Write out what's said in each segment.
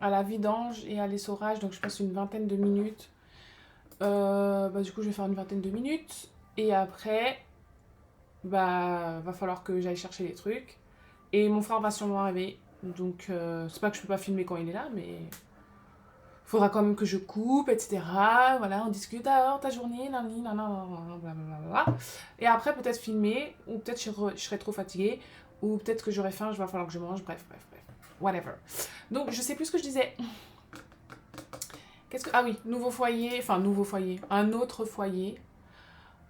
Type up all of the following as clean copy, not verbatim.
à la vidange et à l'essorage, donc je passe une vingtaine de minutes. Du coup, je vais faire une vingtaine de minutes. Et après, va falloir que j'aille chercher les trucs. Et mon frère va sûrement arriver. Donc, c'est pas que je peux pas filmer quand il est là, mais faudra quand même que je coupe, etc. Voilà, on discute, alors ta journée, nanani, nanana, blablabla. Et après, peut-être filmer, ou peut-être je serai trop fatiguée, ou peut-être que j'aurai faim, il va falloir que je mange, bref, bref, bref. Whatever. Donc, je sais plus ce que je disais. Ah oui, nouveau foyer, enfin, nouveau foyer, un autre foyer.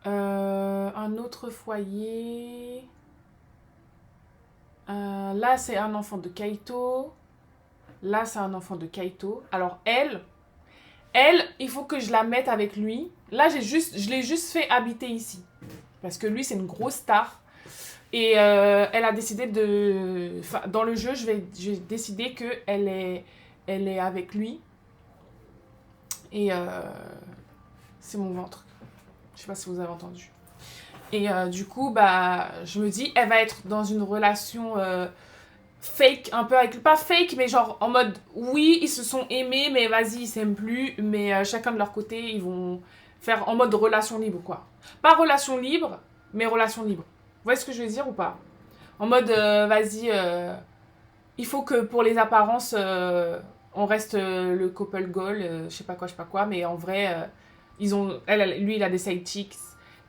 Un autre foyer. Là, c'est un enfant de Kaito. Là, c'est un enfant de Kaito. Alors, elle, il faut que je la mette avec lui. Là, je l'ai juste fait habiter ici. Parce que lui, c'est une grosse star. Et elle a décidé de... Enfin, dans le jeu, j'ai décidé elle est avec lui. Et c'est mon ventre. Je sais pas si vous avez entendu. Et du coup, je me dis, elle va être dans une relation fake, un peu avec... Pas fake, mais genre en mode, oui, ils se sont aimés, mais vas-y, ils s'aiment plus. Mais chacun de leur côté, ils vont faire en mode relation libre, quoi. Pas relation libre, mais relation libre. Vous voyez ce que je veux dire ou pas? En mode, vas-y, il faut que pour les apparences, on reste le couple goal, je sais pas quoi, mais en vrai, lui, il a des side chicks,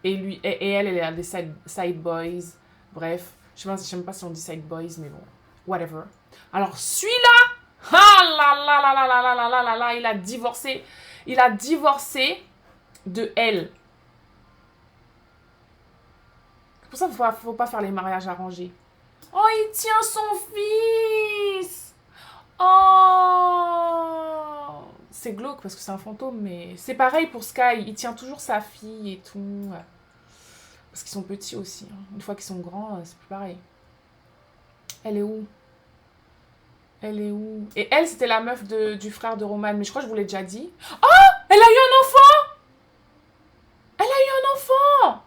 et elle a des side boys. Bref, je sais même pas si on dit side boys, mais bon, whatever. Alors, celui-là, ah là là là là là là là là là là, il a divorcé. Il a divorcé de elle. C'est pour ça qu'il faut pas faire les mariages arrangés. Oh, il tient son fils. Oh, c'est glauque parce que c'est un fantôme, mais c'est pareil pour Sky. Il tient toujours sa fille et tout. Parce qu'ils sont petits aussi, hein. Une fois qu'ils sont grands, c'est plus pareil. Elle est où? Elle est où? Et elle, c'était la meuf du frère de Roman, mais je crois que je vous l'ai déjà dit. Oh, elle a eu un enfant. Elle a eu un enfant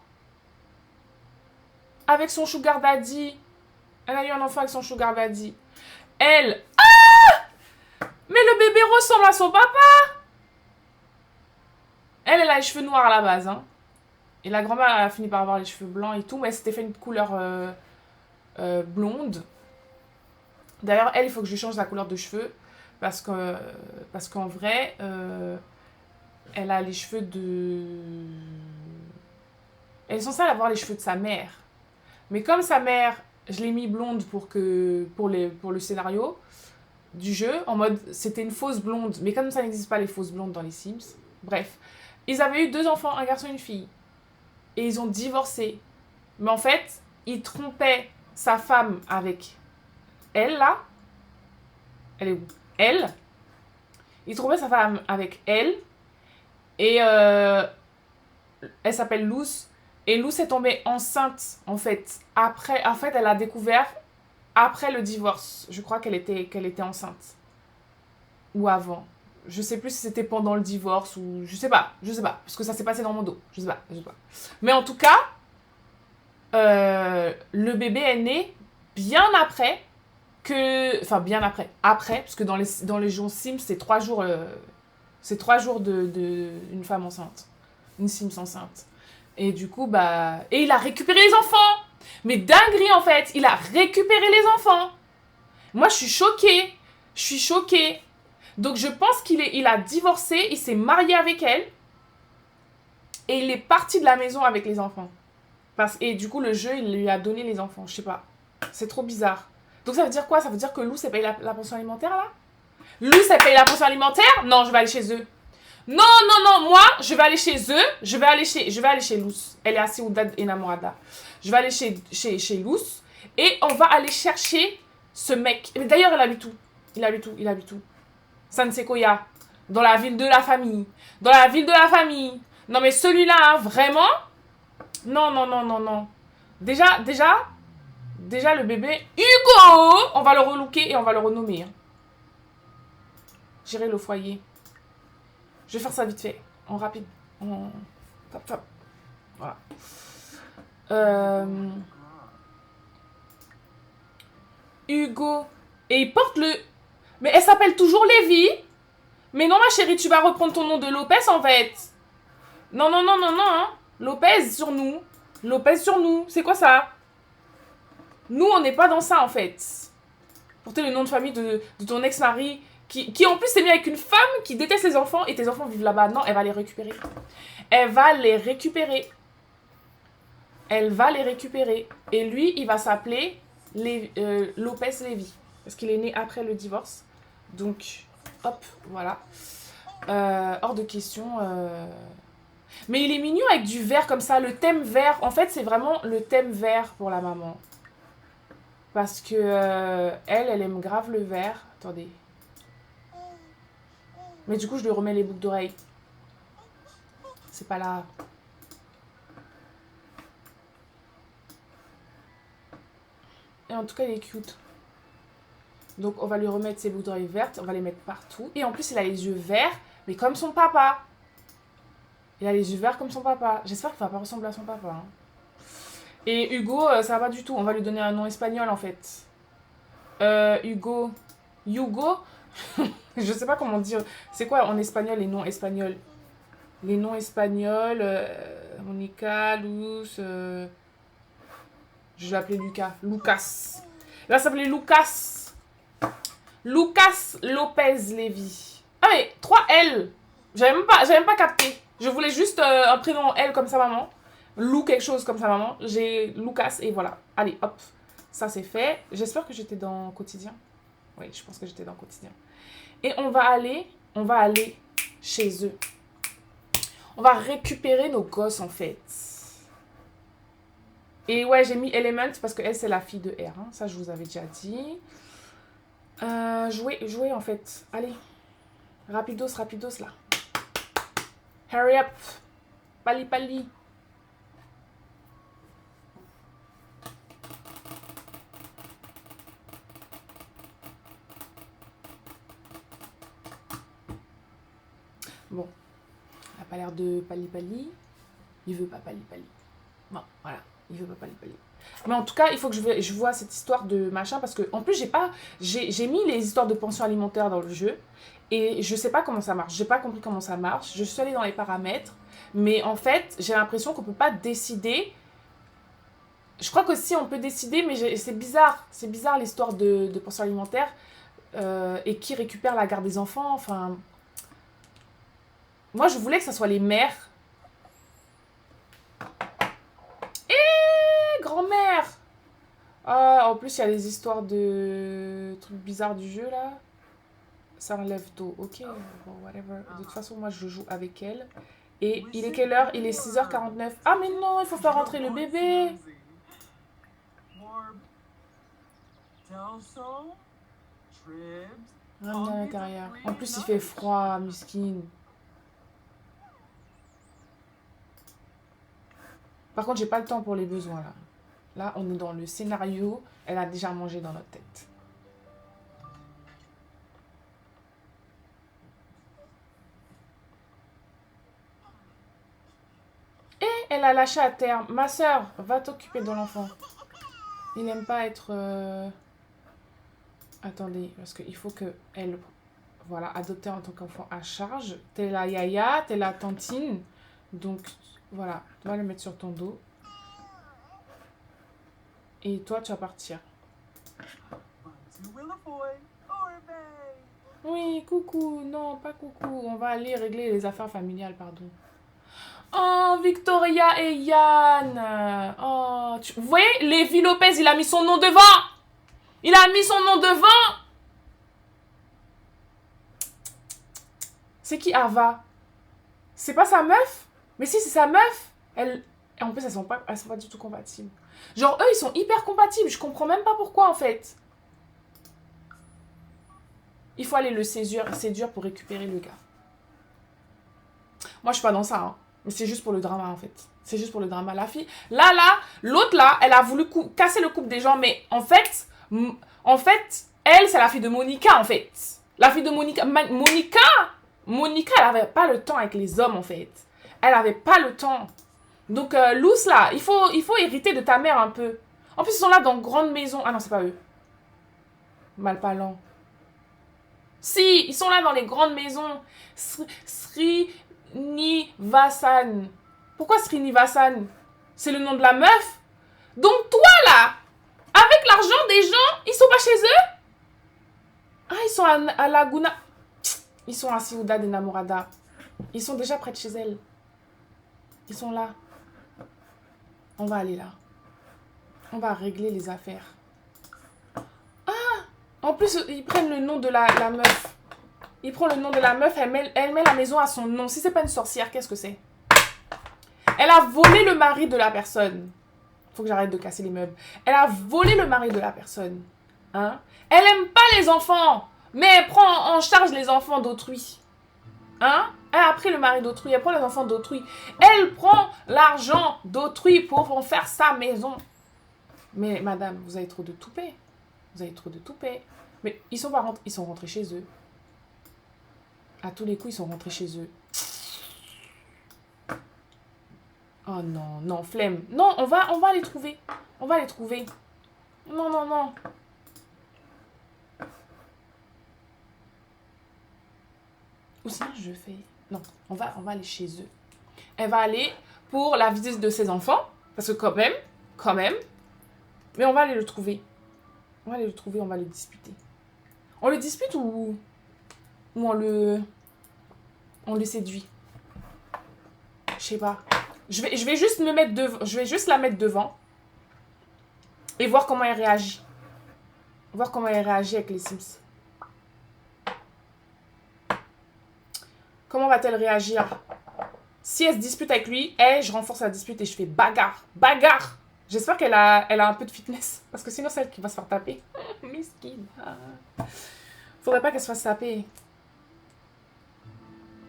avec son sugar daddy. Elle a eu un enfant avec son sugar daddy. Elle... Mais le bébé ressemble à son papa. Elle a les cheveux noirs à la base, hein. Et la grand-mère, elle a fini par avoir les cheveux blancs et tout, mais elle s'était fait une couleur blonde. D'ailleurs, elle, il faut que je lui change la couleur de cheveux parce qu'en vrai, elle a les cheveux de... Elle est censée avoir les cheveux de sa mère. Mais comme sa mère, je l'ai mis blonde pour le scénario du jeu, en mode c'était une fausse blonde, mais comme ça n'existe pas les fausses blondes dans les Sims, bref. Ils avaient eu 2 enfants, un garçon et une fille. Et ils ont divorcé. Mais en fait, il trompait sa femme avec elle, là. Elle est où? Elle. Il trompait sa femme avec elle. Et elle s'appelle Luce. Et Luce est tombée enceinte, en fait. Après, en fait, elle a découvert après le divorce. Je crois qu'elle était enceinte. Ou avant. Je sais plus si c'était pendant le divorce ou... Je sais pas. Parce que ça s'est passé dans mon dos. Je sais pas. Mais en tout cas, le bébé est né bien après Enfin, bien après. Après, parce que dans les jours Sims, c'est 3 jours... c'est 3 jours une femme enceinte. Une Sims enceinte. Et du coup, Et il a récupéré les enfants. Mais dinguerie, en fait. Il a récupéré les enfants. Moi, je suis choquée. Je suis choquée. Donc, je pense il a divorcé. Il s'est marié avec elle. Et il est parti de la maison avec les enfants. Et du coup, le jeu, il lui a donné les enfants. Je sais pas. C'est trop bizarre. Donc, ça veut dire quoi? Ça veut dire que Lou, elle paye la pension alimentaire, là? Lou, elle paye la pension alimentaire? Non, je vais aller chez eux. Non, non, non, moi, je vais aller chez eux. Je vais aller chez Luz. Elle est assez Oudad enamorada. Je vais aller chez Luz. Et on va aller chercher ce mec. Mais d'ailleurs, il habite où? Il habite où? San Sequoia. Dans la ville de la famille. Dans la ville de la famille. Non, mais celui-là, hein, vraiment? Non, non, non, non, non. Déjà, le bébé. Hugo! On va le relooker et on va le renommer, hein. J'irai le foyer. Je vais faire ça vite fait, en rapide. Voilà. Hugo. Et il porte le... Mais elle s'appelle toujours Lévi. Mais non, ma chérie, tu vas reprendre ton nom de Lopez, en fait. Non, non, non, non, non. Hein. Lopez sur nous. Lopez sur nous. C'est quoi ça? Nous, on n'est pas dans ça, en fait. Porter le nom de famille de ton ex-mari qui en plus s'est mis avec une femme qui déteste les enfants et tes enfants vivent là-bas. Non, elle va les récupérer. Elle va les récupérer. Elle va les récupérer. Et lui, il va s'appeler Lopez Lévy. Parce qu'il est né après le divorce. Donc, hop, voilà. Hors de question. Mais il est mignon avec du vert comme ça. Le thème vert, en fait, c'est vraiment le thème vert pour la maman. Parce que elle aime grave le vert. Attendez. Mais du coup, je lui remets les boucles d'oreilles. C'est pas là. Et en tout cas, il est cute. Donc, on va lui remettre ses boucles d'oreilles vertes. On va les mettre partout. Et en plus, il a les yeux verts, mais comme son papa. Il a les yeux verts comme son papa. J'espère qu'il va pas ressembler à son papa. Hein. Et Hugo, ça va pas du tout. On va lui donner un nom espagnol, en fait. Hugo. Hugo. Je sais pas comment dire. C'est quoi en espagnol les noms espagnols? Les noms espagnols. Monica, Luz. Je vais l'appeler Lucas. Lucas. Il va s'appeler Lucas. Lucas Lopez Lévy. Ah mais 3 L. J'avais même pas capté. Je voulais juste un prénom L comme sa maman. Lou quelque chose comme sa maman. J'ai Lucas et voilà. Allez, hop. Ça c'est fait. J'espère que j'étais dans Quotidien. Oui, je pense que j'étais dans Quotidien. Et on va aller chez eux. On va récupérer nos gosses en fait. Et ouais, j'ai mis Element parce qu'elle c'est la fille de R. Hein. Ça je vous avais déjà dit. Jouer en fait. Allez. Rapidos là. Hurry up. Pali. Bon. Il n'a pas l'air de pali. Il veut pas pali. Bon, voilà. Il veut pas pali. Mais en tout cas, il faut que je vois cette histoire de machin parce que en plus j'ai mis les histoires de pension alimentaire dans le jeu et je sais pas comment ça marche. J'ai pas compris comment ça marche. Je suis allée dans les paramètres, mais en fait, j'ai l'impression qu'on peut pas décider. Je crois que si on peut décider, mais c'est bizarre. C'est bizarre l'histoire de pension alimentaire et qui récupère la garde des enfants. Enfin, moi je voulais que ça soit les mères. Grand-mère! Ah, en plus, il y a les histoires de trucs bizarres du jeu, là. Ça enlève tôt. Ok, bon, whatever. De toute façon, moi, je joue avec elle. Et il est quelle heure? Il est 6h49. Ah, mais non, il faut faire rentrer le bébé! Rentre à l'intérieur. En plus, il fait froid, muskin. Par contre, j'ai pas le temps pour les besoins, là. Là, on est dans le scénario. Elle a déjà mangé dans notre tête. Et elle a lâché à terre. Ma soeur, va t'occuper de l'enfant. Il n'aime pas être... Attendez, parce qu'il faut qu'elle... Voilà, adoptée en tant qu'enfant à charge. T'es la yaya, t'es la tantine. Donc, voilà, tu vas le mettre sur ton dos. Et toi, tu vas partir. Oui, coucou. Non, pas coucou. On va aller régler les affaires familiales, pardon. Oh, Victoria et Yann. Oh, vous voyez, Lévi Lopez, il a mis son nom devant. Il a mis son nom devant. C'est qui Ava? C'est pas sa meuf? Mais si, c'est sa meuf. En plus, elles sont pas du tout compatibles. Genre, eux, ils sont hyper compatibles. Je comprends même pas pourquoi, en fait. Il faut aller le séduire pour récupérer le gars. Moi, je suis pas dans ça, hein. Mais c'est juste pour le drama, en fait. C'est juste pour le drama. La fille... Là, l'autre, là, elle a voulu casser le couple des gens. Mais en fait, elle, c'est la fille de Monica, en fait. La fille de Monica... Monica, elle avait pas le temps avec les hommes, en fait. Elle avait pas le temps. Donc, Luz, là, il faut hériter de ta mère un peu. En plus, ils sont là dans grande maison. Ah non, c'est pas eux. Malparlant. Si, ils sont là dans les grandes maisons. Srinivasan. Pourquoi Srinivasan? C'est le nom de la meuf? Donc toi là, avec l'argent des gens, ils sont pas chez eux? Ah, ils sont à Laguna. Ils sont à Ciudad Enamorada. Ils sont déjà près de chez elle. Ils sont là. On va aller là. On va régler les affaires. Ah! En plus, ils prennent le nom de la meuf. Ils prennent le nom de la meuf, elle met la maison à son nom. Si c'est pas une sorcière, qu'est-ce que c'est? Elle a volé le mari de la personne. Faut que j'arrête de casser les meubles. Elle a volé le mari de la personne. Hein? Elle aime pas les enfants, mais elle prend en charge les enfants d'autrui. Hein? Elle a pris le mari d'autrui, elle prend les enfants d'autrui. Elle prend l'argent d'autrui pour en faire sa maison. Mais madame, vous avez trop de toupets. Vous avez trop de toupets. Mais ils sont rentrés chez eux. À tous les coups, ils sont rentrés chez eux. Oh non, non, flemme. Non, on va les trouver. On va les trouver. Non, non, non. Ou sinon, je fais... Non, on va aller chez eux. Elle va aller pour la visite de ses enfants. Parce que quand même. Mais on va aller le trouver. On va aller le trouver, on va le disputer. On le dispute ou on le séduit? Je sais pas. Je vais juste me mettre devant. Je vais juste la mettre devant. Et voir comment elle réagit. Voir comment elle réagit avec les Sims. Comment va-t-elle réagir? Si elle se dispute avec lui, je renforce la dispute et je fais bagarre. Bagarre! J'espère qu'elle a un peu de fitness. Parce que sinon, c'est elle qui va se faire taper. Miskine. Faudrait pas qu'elle se fasse taper.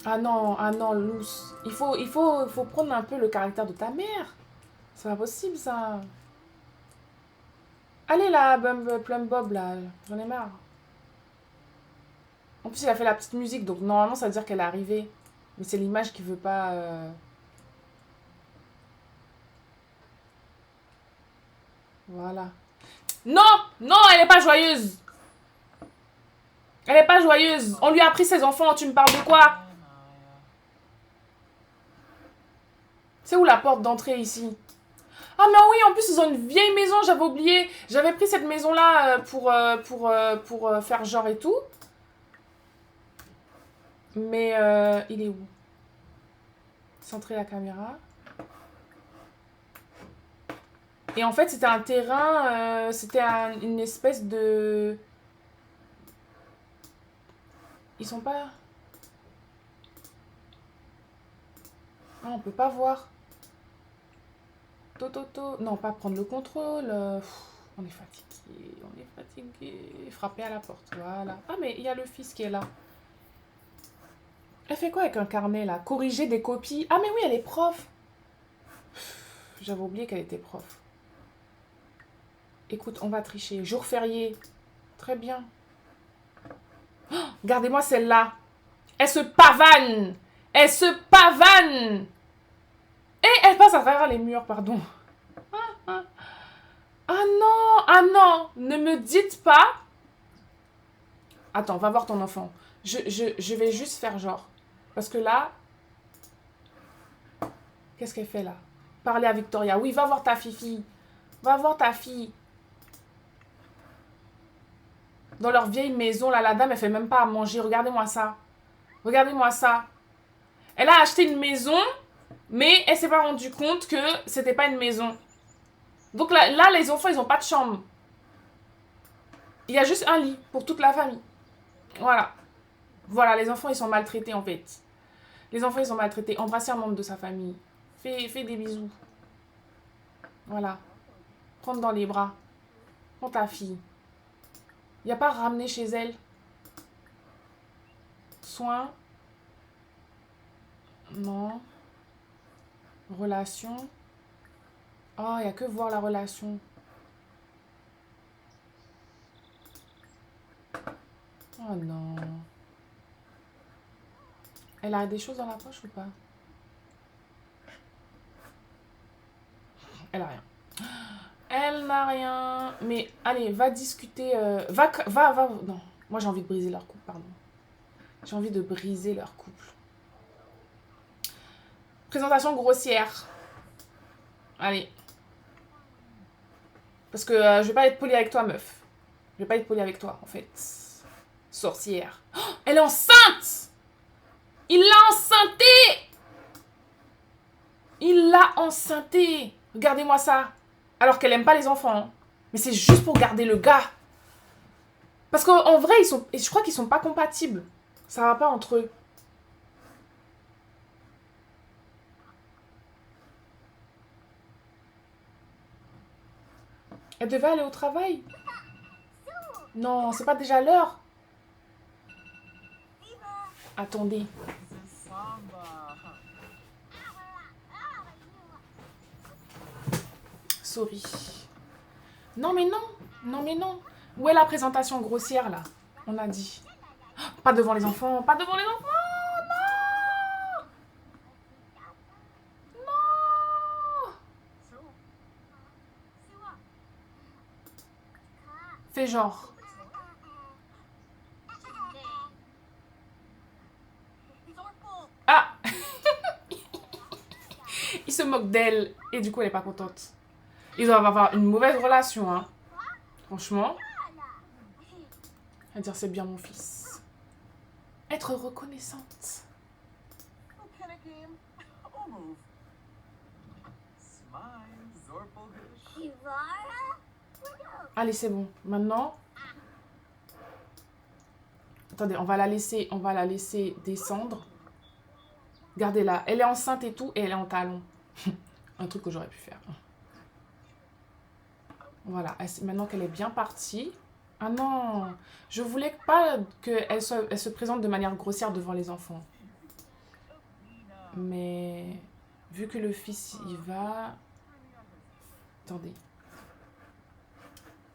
Ah non, Luce. Il faut prendre un peu le caractère de ta mère. C'est pas possible, ça. Allez, là, Plum Bob, là. J'en ai marre. En plus, il a fait la petite musique, donc normalement, ça veut dire qu'elle est arrivée. Mais c'est l'image qui veut pas... Voilà. Non! Non, elle est pas joyeuse! Elle est pas joyeuse! On lui a pris ses enfants, tu me parles de quoi? C'est où la porte d'entrée ici? Ah mais oui, en plus ils ont une vieille maison, j'avais oublié. J'avais pris cette maison-là pour faire genre et tout. Mais il est où? Centrer la caméra. Et en fait c'était un terrain, c'était une espèce de... Ils sont pas... Ah, on peut pas voir. Non, pas prendre le contrôle. On est fatigué. Frapper à la porte, voilà. Ah, mais il y a le fils qui est là. Elle fait quoi avec un carnet, là? Corriger des copies. Ah, mais oui, elle est prof. J'avais oublié qu'elle était prof. Écoute, on va tricher. Jour férié. Très bien. Oh, regardez-moi celle-là. Elle se pavane. Elle se pavane. Et elle passe à travers les murs, pardon. Ah non, ne me dites pas. Attends, va voir ton enfant. Je vais juste faire genre. Parce que là... Qu'est-ce qu'elle fait là? Parler à Victoria. Oui, va voir ta fifi. Va voir ta fille. Dans leur vieille maison, là, la dame, elle fait même pas à manger. Regardez-moi ça. Regardez-moi ça. Elle a acheté une maison, mais elle s'est pas rendue compte que c'était pas une maison. Donc là, les enfants, ils ont pas de chambre. Il y a juste un lit pour toute la famille. Voilà. Voilà, les enfants, ils sont maltraités, en fait. Les enfants, ils sont maltraités. Embrasser un membre de sa famille. Fais des bisous. Voilà. Prendre dans les bras. Prends ta fille. Il n'y a pas ramener chez elle. Soin. Non. Relation. Oh, il n'y a que voir la relation. Oh non. Elle a des choses dans la poche ou pas? Elle a rien. Elle n'a rien. Mais allez, va discuter. Va. Non. Moi, j'ai envie de briser leur couple, pardon. J'ai envie de briser leur couple. Présentation grossière. Allez. Parce que je vais pas être polie avec toi, meuf. Je vais pas être polie avec toi, en fait. Sorcière. Oh, elle est enceinte! Il l'a enceinté! Il l'a enceinté! Regardez-moi ça. Alors qu'elle aime pas les enfants. Hein. Mais c'est juste pour garder le gars. Parce qu'en vrai, je crois qu'ils sont pas compatibles. Ça va pas entre eux. Elle devait aller au travail. Non, c'est pas déjà l'heure. Attendez. Sorry. Non, mais non. Non, mais non. Où est la présentation grossière, là? On a dit. Pas devant les enfants. Pas devant les enfants. Non. Non. Fais genre. Ah. Il se moque d'elle. Et du coup, elle est pas contente. Ils doivent avoir une mauvaise relation, hein. Franchement. À dire, c'est bien mon fils. Être reconnaissante. Allez, c'est bon. Maintenant. Attendez, on va la laisser descendre. Regardez-la. Elle est enceinte et tout, et elle est en talons. Un truc que j'aurais pu faire. Voilà. Maintenant qu'elle est bien partie. Ah non, je voulais pas qu'elle se présente de manière grossière devant les enfants. Mais vu que le fils y va... Attendez.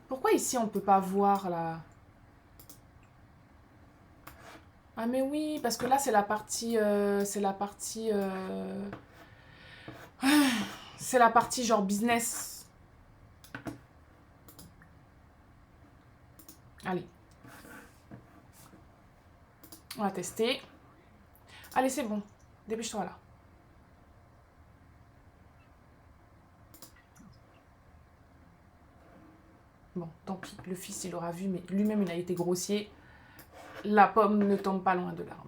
Pourquoi ici on peut pas voir là? Ah mais oui, parce que là c'est la partie... c'est la partie genre business. Allez. On va tester. Allez, c'est bon. Dépêche-toi là. Bon, tant pis. Le fils, il aura vu, mais lui-même, il a été grossier. La pomme ne tombe pas loin de l'arbre.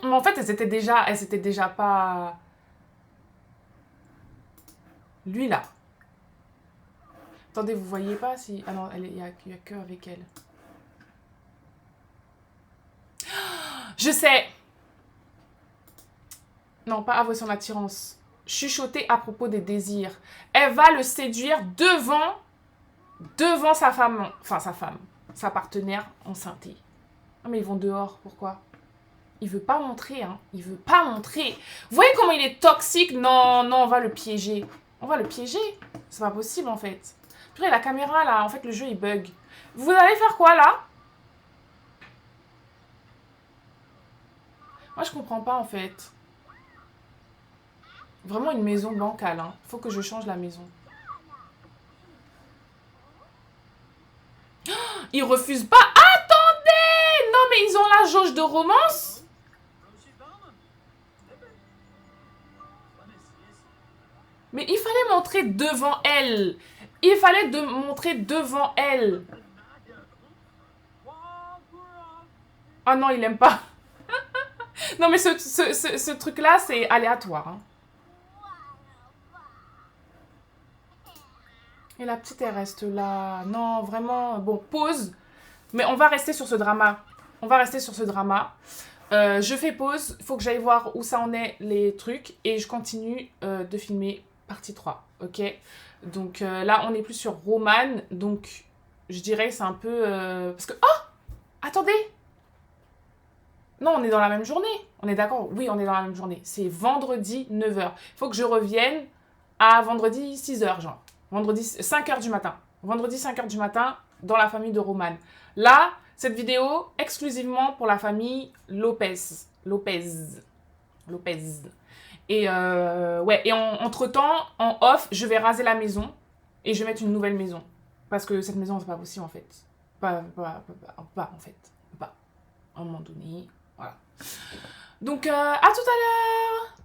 Mais en fait, elle s'était déjà pas... Lui, là. Attendez, vous voyez pas si... Ah non, il y a que avec elle. Je sais. Non, pas avouer son attirance. Chuchoter à propos des désirs. Elle va le séduire devant sa femme. Enfin, sa partenaire enceinte. Ah, mais ils vont dehors. Pourquoi? Il veut pas montrer, hein. Il veut pas montrer. Vous voyez comment il est toxique? Non, non, on va le piéger. On va le piéger. C'est pas possible, en fait. Purée, la caméra, là, en fait, le jeu, il bug. Vous allez faire quoi, là? Moi, je comprends pas, en fait. Vraiment une maison bancale, hein. Faut que je change la maison. Oh, ils refusent pas. Attendez! Non, mais ils ont la jauge de romance? Mais il fallait montrer devant elle. Il fallait montrer devant elle. Oh non, il aime pas. Non, mais ce truc-là, c'est aléatoire. Hein. Et la petite, elle reste là. Non, vraiment. Bon, pause. Mais on va rester sur ce drama. On va rester sur ce drama. Je fais pause. Il faut que j'aille voir où ça en est, les trucs. Et je continue de filmer partie 3. Ok? Donc là, on est plus sur Roman. Donc, je dirais que c'est un peu... Parce que... Oh! Attendez! Non, on est dans la même journée. On est d'accord? Oui, on est dans la même journée. C'est vendredi 9h. Il faut que je revienne à vendredi 6h, genre. Vendredi 5h du matin. Vendredi 5h du matin dans la famille de Roman. Là, cette vidéo exclusivement pour la famille Lopez. Et ouais, et entre-temps, en off, je vais raser la maison et je vais mettre une nouvelle maison. Parce que cette maison, c'est pas possible en fait. Pas en fait. Pas. À un moment donné, voilà. Donc, à tout à l'heure!